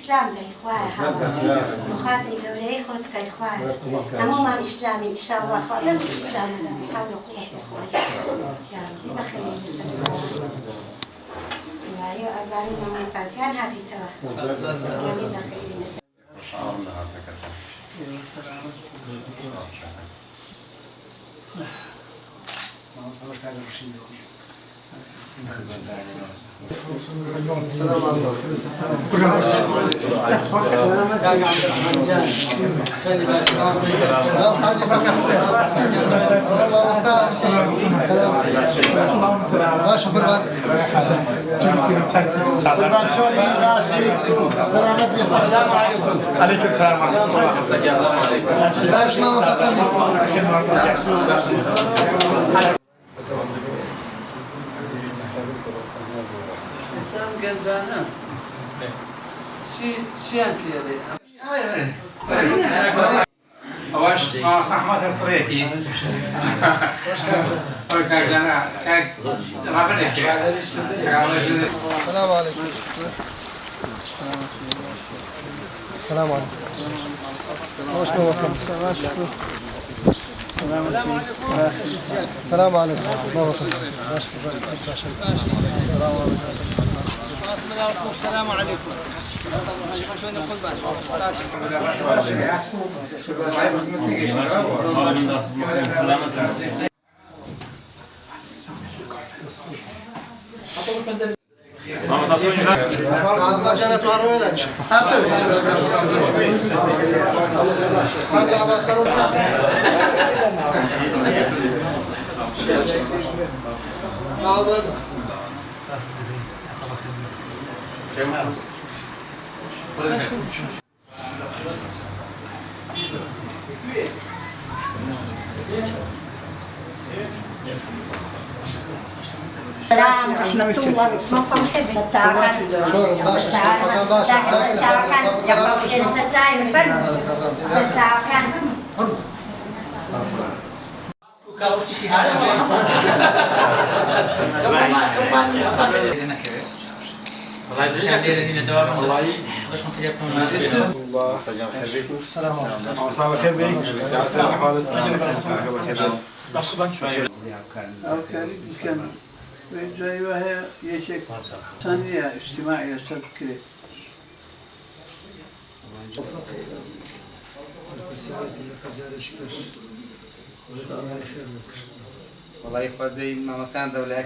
إسلام كإخوة مخاطر دوري خود كإخوة عموما إسلامي إن شاء الله خالص إسلام حول قوة إخوة يا ربي بخير أيوة أزاري من مستعجل هذه توا إسلامي بخير السلام عليكم. حاجي فك حسين. شكرا. قربان شلوني ماشي؟ سلامات لي. السلام عليكم. عليكم السلام ورحمة الله. باش ما وصلنا. İnsan geldiğinde şey yapıyor. أواش ما صحمات القريتي وكذا كان رابلك السلام عليكم. السلام عليكم. وش ما وصل؟ السلام عليكم. ما وصل. السلام عليكم. السلام عليكم. شلون القربان؟ عبد جنت ورويلك. السلام ورحمة الله وبركاته. ستارة والله يدري عندنا دوام والله ليش ما تجيبكم الله السلام عليكم. مساء الخير بك. مساء الخير. كان جاي وهي يشك ثانية اجتماعية سبكة والله يا إخوة زي ما مساند ولا